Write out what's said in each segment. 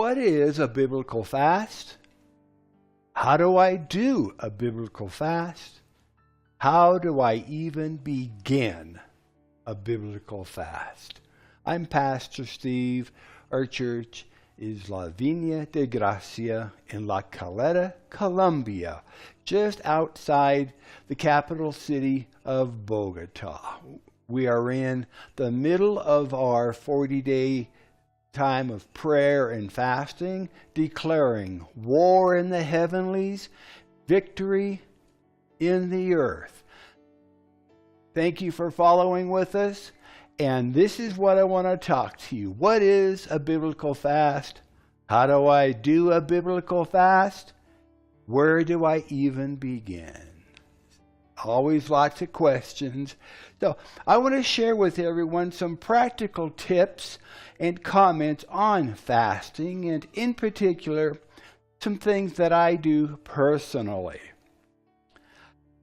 what is a biblical fast? How do I do a biblical fast? How do I even begin a biblical fast? I'm Pastor Steve. Our church is La Viña de Gracia in La Caleta, Colombia, just outside the capital city of Bogota. We are in the middle of our 40-day time of prayer and fasting, declaring war in the heavenlies, victory in the earth. Thank you for following with us. And this is what I want to talk to you. What is a biblical fast? How do I do a biblical fast? Where do I even begin? Always lots of questions. So I want to share with everyone some practical tips and comments on fasting, and in particular, some things that I do personally.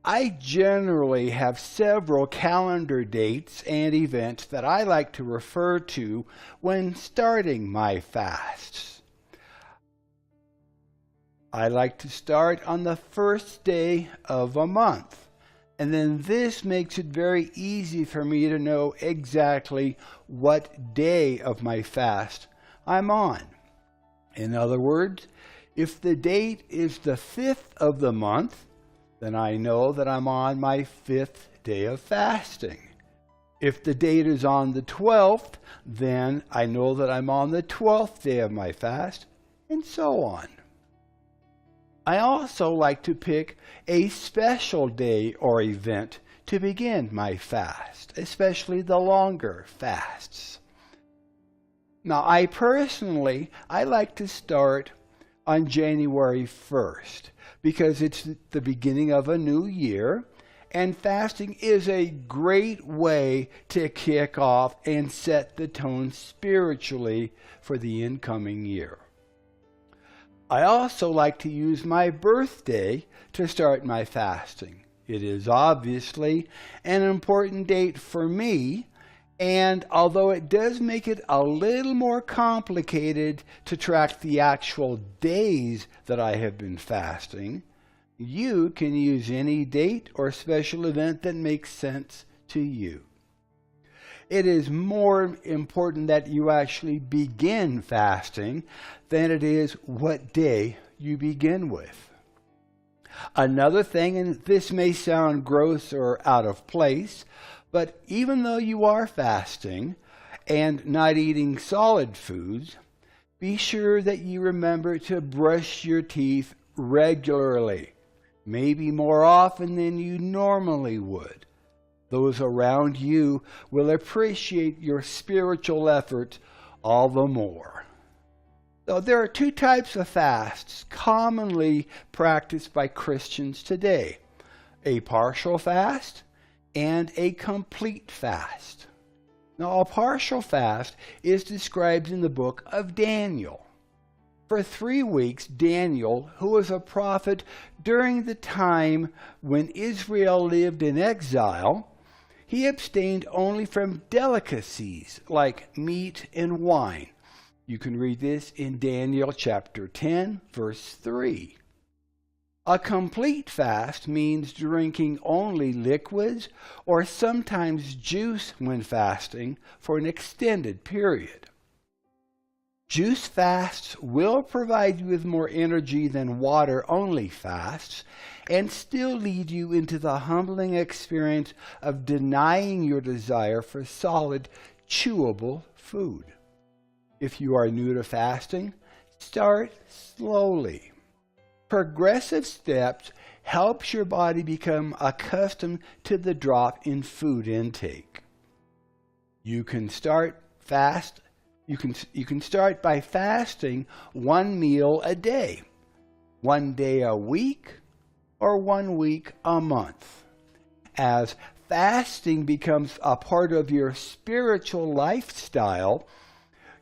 I generally have several calendar dates and events that I like to refer to when starting my fasts. I like to start on the first day of a month, and then this makes it very easy for me to know exactly what day of my fast I'm on. In other words, if the date is the 5th of the month, then I know that I'm on my 5th day of fasting. If the date is on the 12th, then I know that I'm on the 12th day of my fast, and so on. I also like to pick a special day or event to begin my fast, especially the longer fasts. Now, I like to start on January 1st. Because it's the beginning of a new year, and fasting is a great way to kick off and set the tone spiritually for the incoming year. I also like to use my birthday to start my fasting. It is obviously an important date for me, and although it does make it a little more complicated to track the actual days that I have been fasting, you can use any date or special event that makes sense to you. It is more important that you actually begin fasting than it is what day you begin with. Another thing, and this may sound gross or out of place, but even though you are fasting and not eating solid foods, be sure that you remember to brush your teeth regularly, maybe more often than you normally would. Those around you will appreciate your spiritual effort all the more. So there are two types of fasts commonly practiced by Christians today: a partial fast and a complete fast. Now, a partial fast is described in the book of Daniel. For 3 weeks, Daniel, who was a prophet during the time when Israel lived in exile, he abstained only from delicacies like meat and wine. You can read this in Daniel chapter 10, verse 3. A complete fast means drinking only liquids or sometimes juice when fasting for an extended period. Juice fasts will provide you with more energy than water-only fasts and still lead you into the humbling experience of denying your desire for solid, chewable food. If you are new to fasting, start slowly. Progressive steps helps your body become accustomed to the drop in food intake. You can start by fasting 1 meal a day, 1 day a week, or 1 week a month. As fasting becomes a part of your spiritual lifestyle,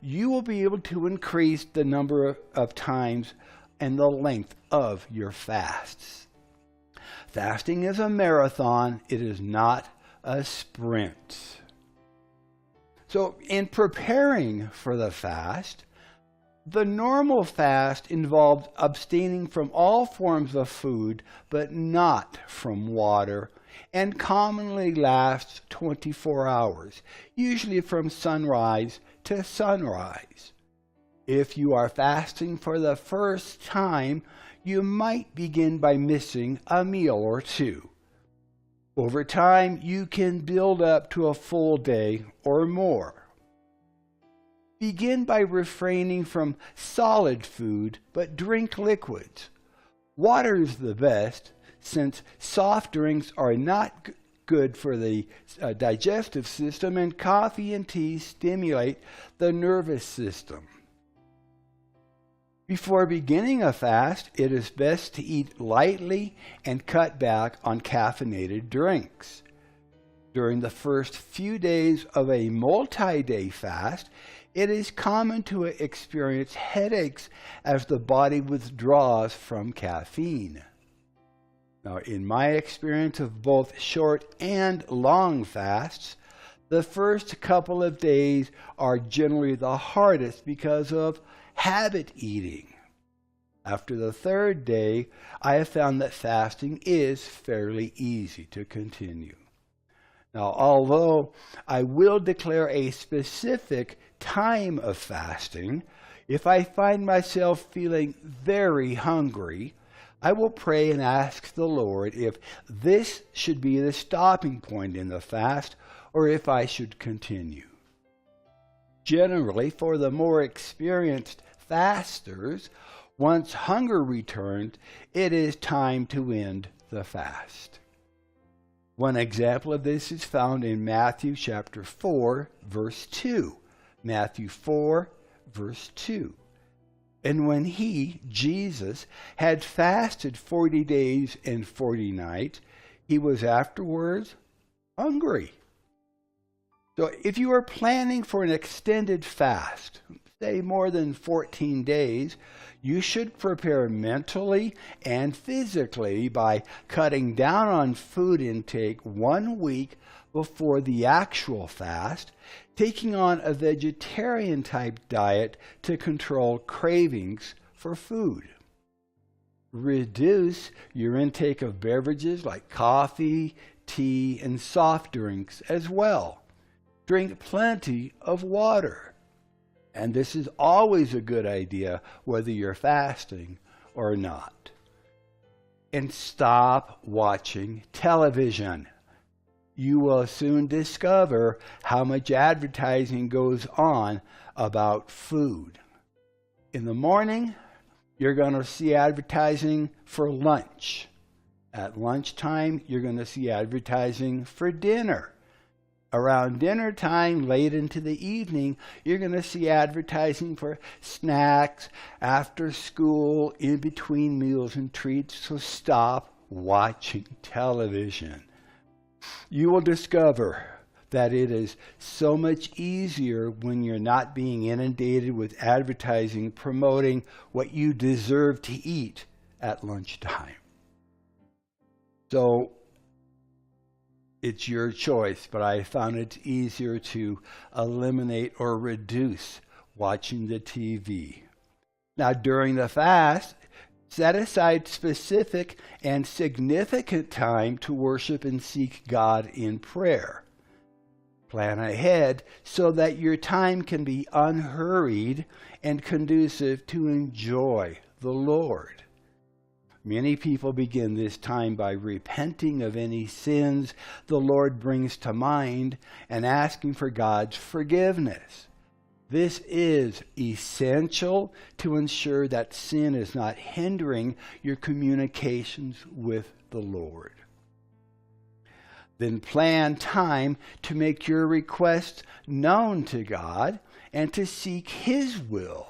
you will be able to increase the number of times and the length of your fasts. Fasting is a marathon. It is not a sprint. So in preparing for the fast, The normal fast involves abstaining from all forms of food, but not from water, and commonly lasts 24 hours, usually from sunrise to sunrise. If you are fasting for the first time, you might begin by missing a meal or two. Over time, you can build up to a full day or more. Begin by refraining from solid food, but drink liquids. Water is the best, since soft drinks are not good for the digestive system, and coffee and tea stimulate the nervous system. Before beginning a fast, it is best to eat lightly and cut back on caffeinated drinks. During the first few days of a multi-day fast, it is common to experience headaches as the body withdraws from caffeine. Now, in my experience of both short and long fasts, the first couple of days are generally the hardest because of habit eating. After the third day, I have found that fasting is fairly easy to continue. Now, although I will declare a specific time of fasting, if I find myself feeling very hungry, I will pray and ask the Lord if this should be the stopping point in the fast or if I should continue. Generally, for the more experienced fasters, once hunger returns, it is time to end the fast. One example of this is found in Matthew chapter 4, verse 2. Matthew 4, verse 2. And when he, Jesus, had fasted 40 days and 40 nights, he was afterwards hungry. So if you are planning for an extended fast, say more than 14 days, you should prepare mentally and physically by cutting down on food intake 1 week before the actual fast, taking on a vegetarian type diet to control cravings for food. Reduce your intake of beverages like coffee, tea, and soft drinks as well. Drink plenty of water. And this is always a good idea whether you're fasting or not. And stop watching television. You will soon discover how much advertising goes on about food. In the morning, you're going to see advertising for lunch. At lunchtime, you're going to see advertising for dinner. Around dinner time, late into the evening, you're going to see advertising for snacks, after school, in between meals and treats. So stop watching television. You will discover that it is so much easier when you're not being inundated with advertising promoting what you deserve to eat at lunchtime. So it's your choice, but I found it easier to eliminate or reduce watching the TV. Now, during the fast, set aside specific and significant time to worship and seek God in prayer. Plan ahead so that your time can be unhurried and conducive to enjoy the Lord. Many people begin this time by repenting of any sins the Lord brings to mind and asking for God's forgiveness. This is essential to ensure that sin is not hindering your communications with the Lord. Then plan time to make your requests known to God and to seek His will.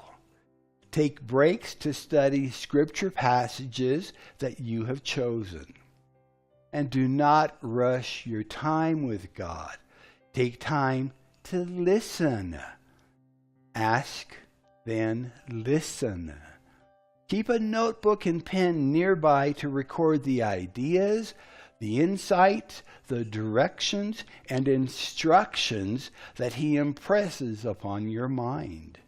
Take breaks to study scripture passages that you have chosen. And do not rush your time with God. Take time to listen. Ask, then listen. Keep a notebook and pen nearby to record the ideas, the insights, the directions, and instructions that He impresses upon your mind.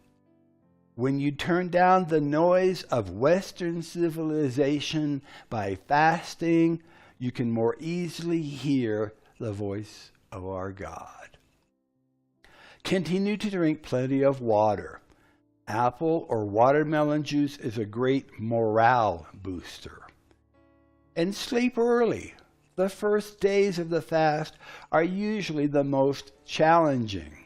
When you turn down the noise of Western civilization by fasting, you can more easily hear the voice of our God. Continue to drink plenty of water. Apple or watermelon juice is a great morale booster. And sleep early. The first days of the fast are usually the most challenging.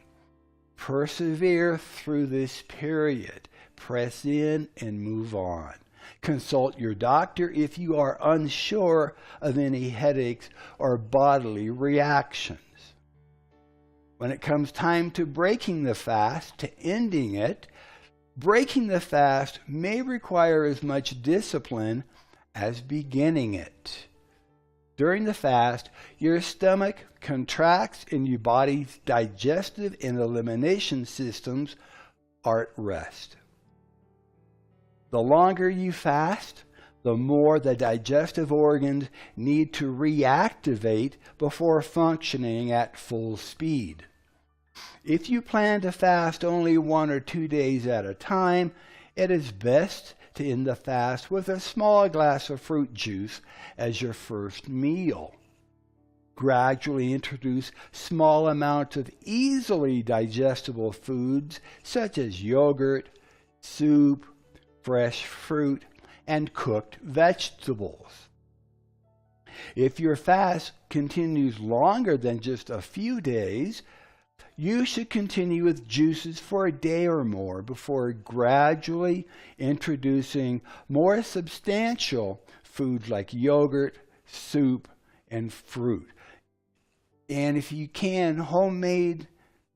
Persevere through this period. Press in and move on. Consult your doctor if you are unsure of any headaches or bodily reactions. When it comes time to breaking the fast, to ending it, breaking the fast may require as much discipline as beginning it. During the fast, your stomach contracts and your body's digestive and elimination systems are at rest. The longer you fast, the more the digestive organs need to reactivate before functioning at full speed. If you plan to fast only 1 or 2 days at a time, it is best to end the fast with a small glass of fruit juice as your first meal. Gradually introduce small amounts of easily digestible foods such as yogurt, soup, fresh fruit, and cooked vegetables. If your fast continues longer than just a few days, you should continue with juices for a day or more before gradually introducing more substantial foods like yogurt, soup, and fruit. And if you can, homemade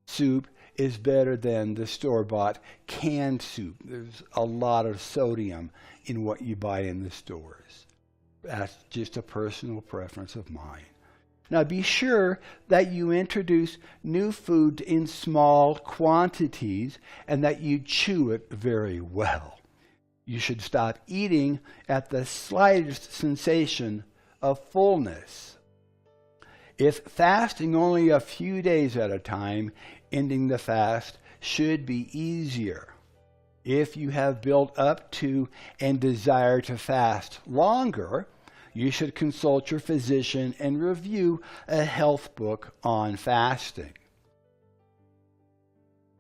soup is better than the store-bought canned soup. There's a lot of sodium in what you buy in the stores. That's just a personal preference of mine. Now be sure that you introduce new food in small quantities and that you chew it very well. You should stop eating at the slightest sensation of fullness. If fasting only a few days at a time, ending the fast should be easier. If you have built up to and desire to fast longer, you should consult your physician and review a health book on fasting.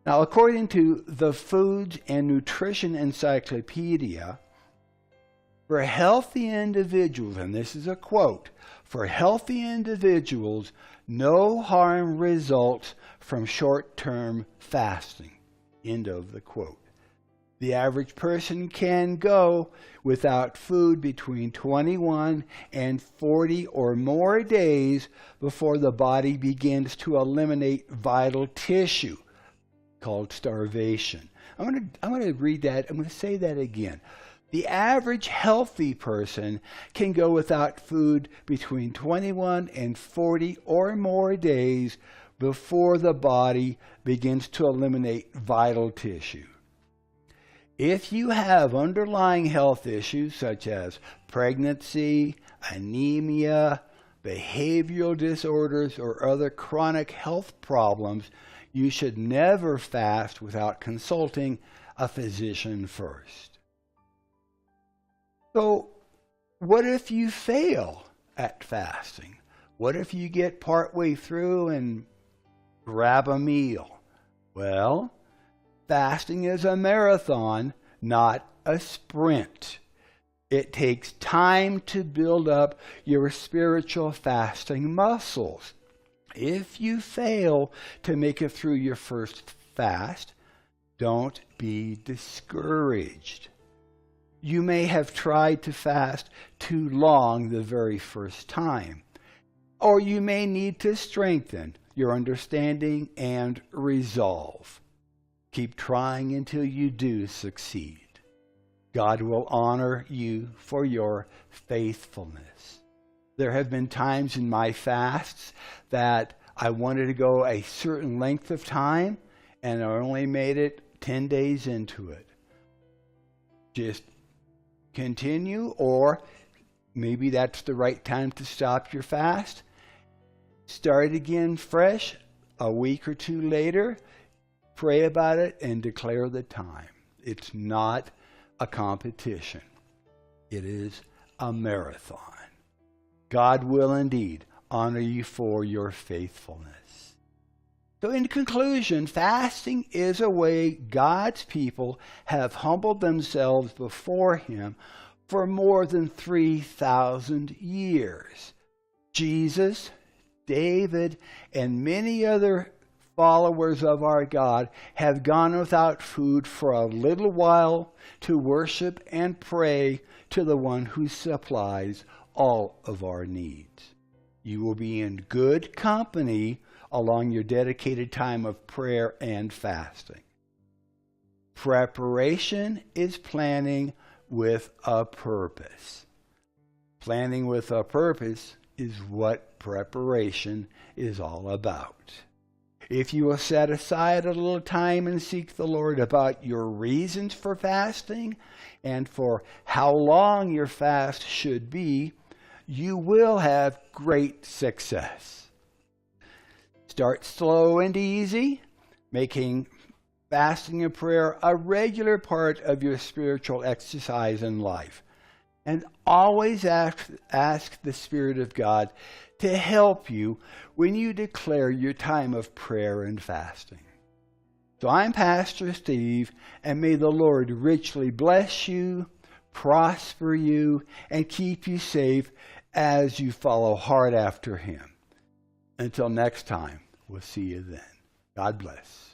Now, according to the Foods and Nutrition Encyclopedia, for healthy individuals, and this is a quote, for healthy individuals, no harm results from short-term fasting. End of the quote. The average person can go without food between 21 and 40 or more days before the body begins to eliminate vital tissue, called starvation. I'm going to read that. I'm going to say that again. The average healthy person can go without food between 21 and 40 or more days before the body begins to eliminate vital tissue. If you have underlying health issues such as pregnancy, anemia, behavioral disorders, or other chronic health problems, you should never fast without consulting a physician first. So, what if you fail at fasting? What if you get partway through and grab a meal? Well, fasting is a marathon, not a sprint. It takes time to build up your spiritual fasting muscles. If you fail to make it through your first fast, don't be discouraged. You may have tried to fast too long the very first time, or you may need to strengthen your understanding and resolve. Keep trying until you do succeed. God will honor you for your faithfulness. There have been times in my fasts that I wanted to go a certain length of time, and I only made it 10 days into it. Just continue, or maybe that's the right time to stop your fast. Start again fresh a week or two later. Pray about it and declare the time. It's not a competition. It is a marathon. God will indeed honor you for your faithfulness. So in conclusion, fasting is a way God's people have humbled themselves before Him for more than 3,000 years. Jesus, David, and many other followers of our God have gone without food for a little while to worship and pray to the one who supplies all of our needs. You will be in good company along your dedicated time of prayer and fasting. Preparation is planning with a purpose. Planning with a purpose is what preparation is all about. If you will set aside a little time and seek the Lord about your reasons for fasting and for how long your fast should be, you will have great success. Start slow and easy, making fasting and prayer a regular part of your spiritual exercise in life. And always ask the Spirit of God to help you when you declare your time of prayer and fasting. So I'm Pastor Steve, and may the Lord richly bless you, prosper you, and keep you safe as you follow hard after Him. Until next time, we'll see you then. God bless.